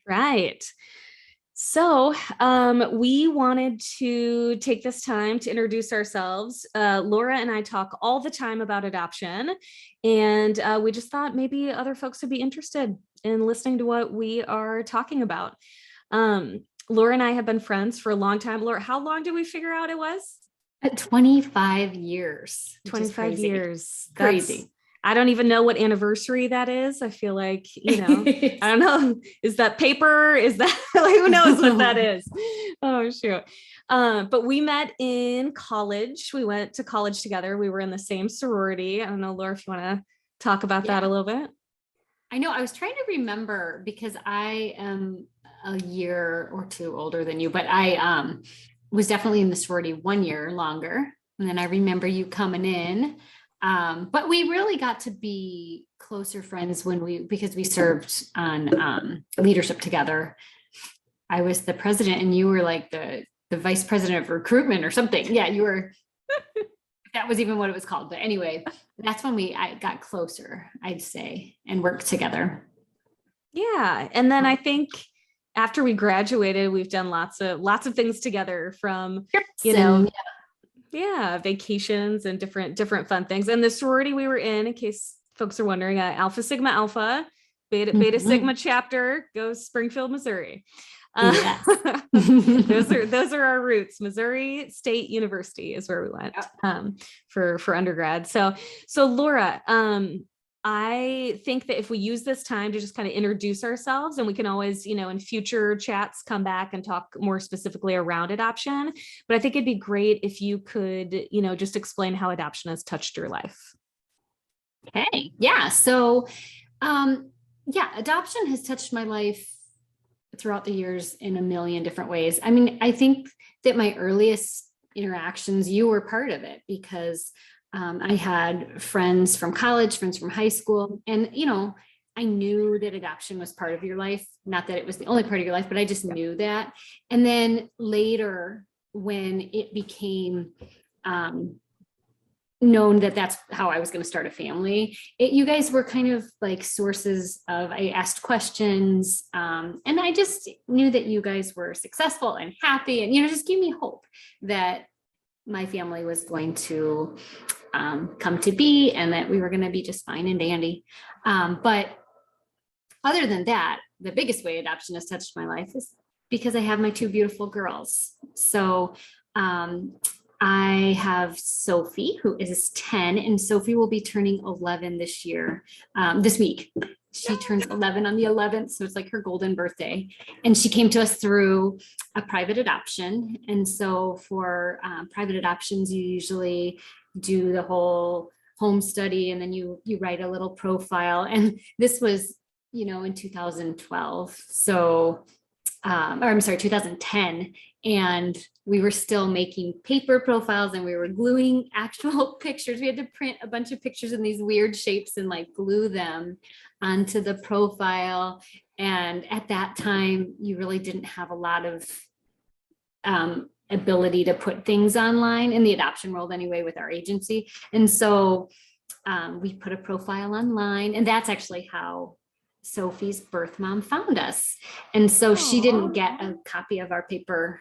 Right. So, we wanted to take this time to introduce ourselves. Laura and I talk all the time about adoption, and we just thought maybe other folks would be interested in listening to what we are talking about. Laura and I have been friends for a long time. Laura, how long did we figure out it was? 25 years, which is 25 crazy. years. Crazy. I don't even know what anniversary that is. I feel like, I don't know. Is that paper? Is that like, who knows what that is? Oh, shoot. But we met in college. We went to college together. We were in the same sorority. I don't know, Laura, if you want to talk about that a Yeah, little bit. I know. I was trying to remember because I am a year or two older than you, but I was definitely in the sorority 1 year longer. And then I remember you coming in. But we really got to be closer friends because we served on leadership together. I was the president and you were like the vice president of recruitment or something. Yeah, you were, that was even what it was called. But anyway, that's when I got closer, I'd say, and worked together. Yeah. And then I think after we graduated, we've done lots of things together from, you know, And yeah, vacations and different fun things. And the sorority we were in case folks are wondering, Alpha Sigma Alpha, Beta Mhm. Sigma chapter goes Springfield, Missouri. Yes. Those are our roots. Missouri State University is where we went for undergrad. So Laura, I think that if we use this time to just kind of introduce ourselves, and we can always, in future chats, come back and talk more specifically around adoption. But I think it'd be great if you could, just explain how adoption has touched your life. Okay. Yeah. So, yeah, adoption has touched my life throughout the years in a million different ways. I mean, I think that my earliest interactions, you were part of it because I had friends from college, friends from high school, and I knew that adoption was part of your life. Not that it was the only part of your life, but I just knew that. And then later, when it became known that that's how I was going to start a family, you guys were kind of like sources of, I asked questions, and I just knew that you guys were successful and happy, and just gave me hope that my family was going to come to be, and that we were going to be just fine and dandy. But other than that, the biggest way adoption has touched my life is because I have my two beautiful girls. So um, I have Sophie, who is 10, and Sophie will be turning 11 this year, this week. She turns 11 on the 11th, so it's like her golden birthday. And she came to us through a private adoption. And so for private adoptions, you usually do the whole home study, and then you write a little profile. And this was, in 2012. So or I'm sorry, 2010. And we were still making paper profiles, and we were gluing actual pictures. We had to print a bunch of pictures in these weird shapes and like glue them onto the profile. And at that time, you really didn't have a lot of ability to put things online in the adoption world anyway with our agency. And so we put a profile online, and that's actually how Sophie's birth mom found us. And so she didn't get a copy of our paper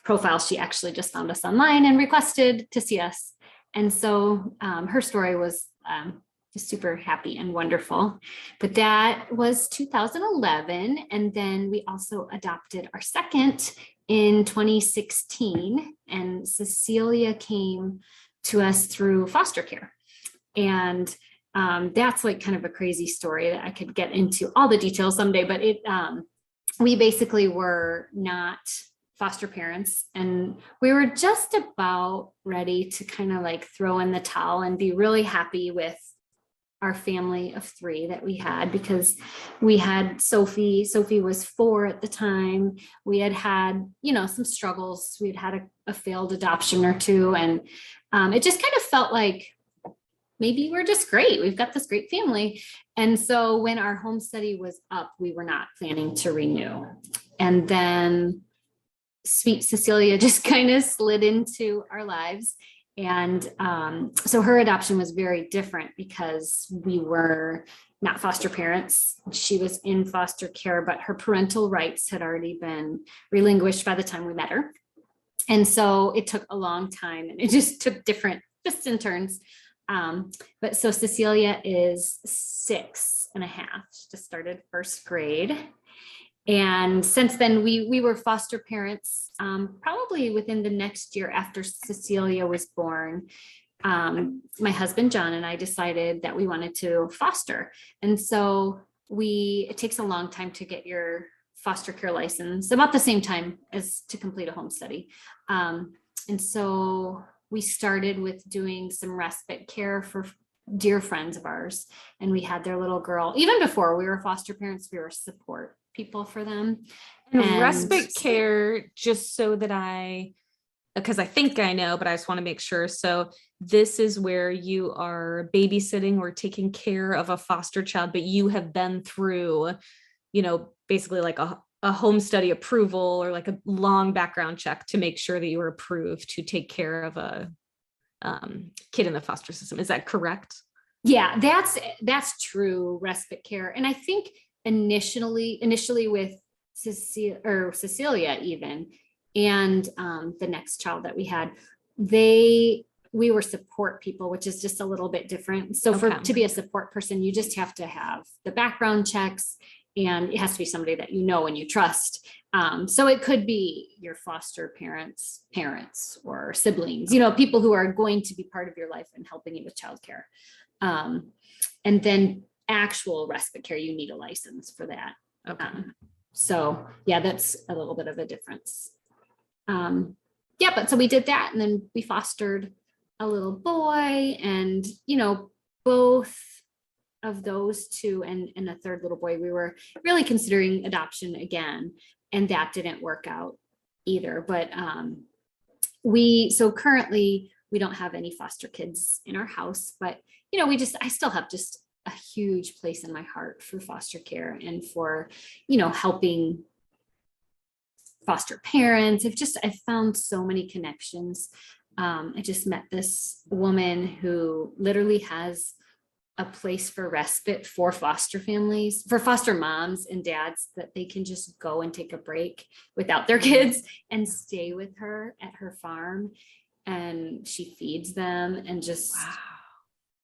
profile. She actually just found us online and requested to see us. And so her story was just super happy and wonderful. But that was 2011. And then we also adopted our second in 2016. And Cecilia came to us through foster care. And that's like kind of a crazy story that I could get into all the details someday, but we basically were not foster parents, and we were just about ready to kind of like throw in the towel and be really happy with our family of three that we had, because we had Sophie was 4 at the time. We had some struggles. We'd had a failed adoption or two, and it just kind of felt like maybe we're just great. We've got this great family. And so when our home study was up, we were not planning to renew. And then sweet Cecilia just kind of slid into our lives. And so her adoption was very different because we were not foster parents. She was in foster care, but her parental rights had already been relinquished by the time we met her. And so it took a long time, and it just took different twists and turns. But so Cecilia is 6.5. She just started first grade. And since then, we were foster parents, probably within the next year after Cecilia was born. My husband, John, and I decided that we wanted to foster. And so it takes a long time to get your foster care license, about the same time as to complete a home study. And so we started with doing some respite care for dear friends of ours. And we had their little girl. Even before we were foster parents, we were support people for them. And respite care, just so that because I think I know, but I just want to make sure. So this is where you are babysitting or taking care of a foster child, but you have been through, basically like a home study approval or like a long background check to make sure that you were approved to take care of a kid in the foster system. Is that correct? Yeah, that's true respite care. And I think initially with Cecilia even, and the next child that we had, we were support people, which is just a little bit different. So to be a support person, you just have to have the background checks, and it has to be somebody that you know and you trust. So it could be your foster parents or siblings, people who are going to be part of your life and helping you with childcare. And then actual respite care, you need a license for that. Okay. So yeah, that's a little bit of a difference. But so we did that, and then we fostered a little boy, and both of those two and a third little boy, we were really considering adoption again, and that didn't work out either. But so currently we don't have any foster kids in our house, but I still have just a huge place in my heart for foster care and for helping foster parents. I've found so many connections. I just met this woman who literally has a place for respite for foster families, for foster moms and dads, that they can just go and take a break without their kids and stay with her at her farm. And she feeds them and just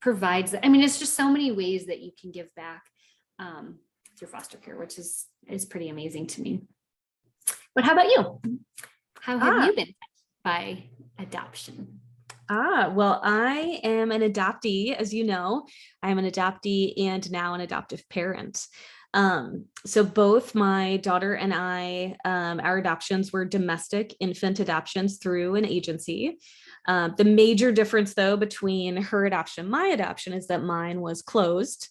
provides. It's just so many ways that you can give back through foster care, which is pretty amazing to me. But how about you? How have you been touched by adoption? Well, I am an adoptee, as you know. I am an adoptee and now an adoptive parent. So both my daughter and I, our adoptions were domestic infant adoptions through an agency. The major difference, though, between her adoption and my adoption is that mine was closed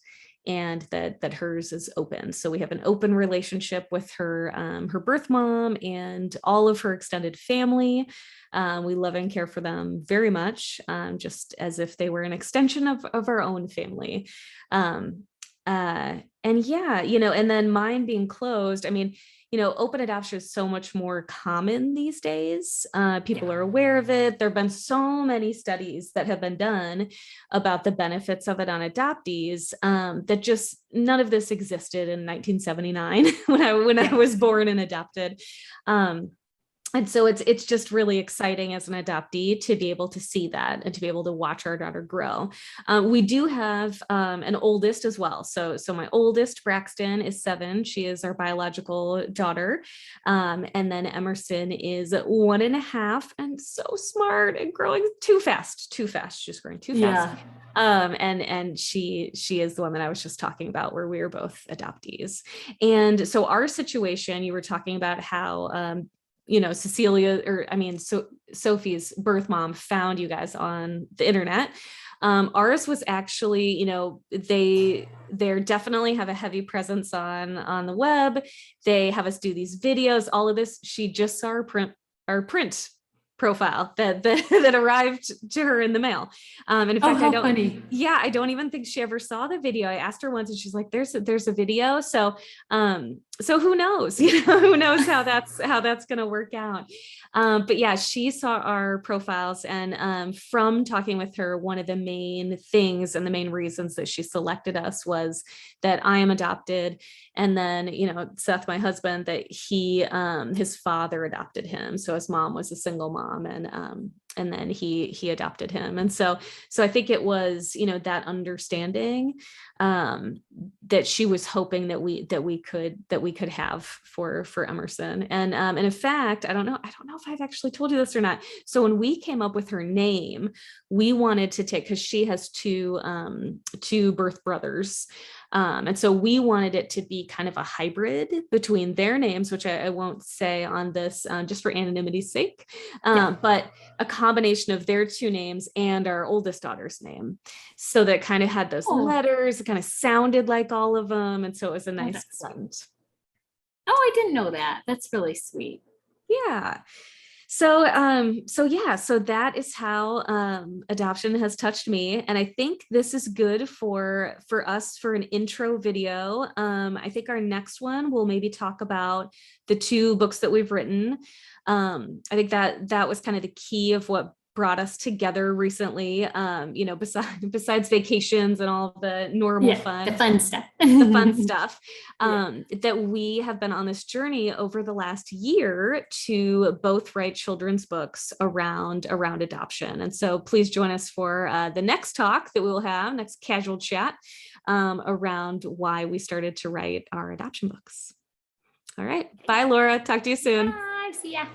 and that hers is open. So we have an open relationship with her birth mom and all of her extended family. We love and care for them very much, just as if they were an extension of our own family. And yeah, and then mine being closed, open adoption is so much more common these days. People are aware of it. There have been so many studies that have been done about the benefits of it on adoptees, that just none of this existed in 1979 when I was born and adopted. And so it's just really exciting as an adoptee to be able to see that and to be able to watch our daughter grow. We do have an oldest as well. So my oldest, Braxton, is 7. She is our biological daughter. And then Emerson is 1.5 and so smart and growing too fast. She's growing too fast. Yeah. And she is the one that I was just talking about, where we were both adoptees. And so our situation, you were talking about how Sophie's birth mom found you guys on the internet. Ours was actually, they definitely have a heavy presence on the web. They have us do these videos, all of this. She just saw our print profile that arrived to her in the mail. And in fact, funny. I don't even think she ever saw the video. I asked her once and she's like, there's a video. So who knows, who knows how that's going to work out. But yeah, she saw our profiles, and from talking with her, one of the main things and the main reasons that she selected us was that I am adopted. And then, Seth, my husband, that his father adopted him. So his mom was a single mom, and then he adopted him. And so I think it was, that understanding that she was hoping that we could have for Emerson. And in fact, I don't know if I've actually told you this or not. So when we came up with her name, we wanted to take, because she has two birth brothers. And so we wanted it to be kind of a hybrid between their names, which I won't say on this, just for anonymity's sake, but a combination of their two names and our oldest daughter's name. So that kind of had those letters, it kind of sounded like all of them. And so it was a nice blend. Oh, I didn't know that. That's really sweet. Yeah. So that is how adoption has touched me. And I think this is good for us for an intro video. I think our next one will maybe talk about the 2 books that we've written. I think that was kind of the key of what brought us together recently, besides vacations and all the normal fun, the fun stuff, that we have been on this journey over the last year to both write children's books around adoption. And so please join us for the next talk that we will have, next casual chat, around why we started to write our adoption books. All right. Bye, Laura. Talk to you soon. Bye. See ya.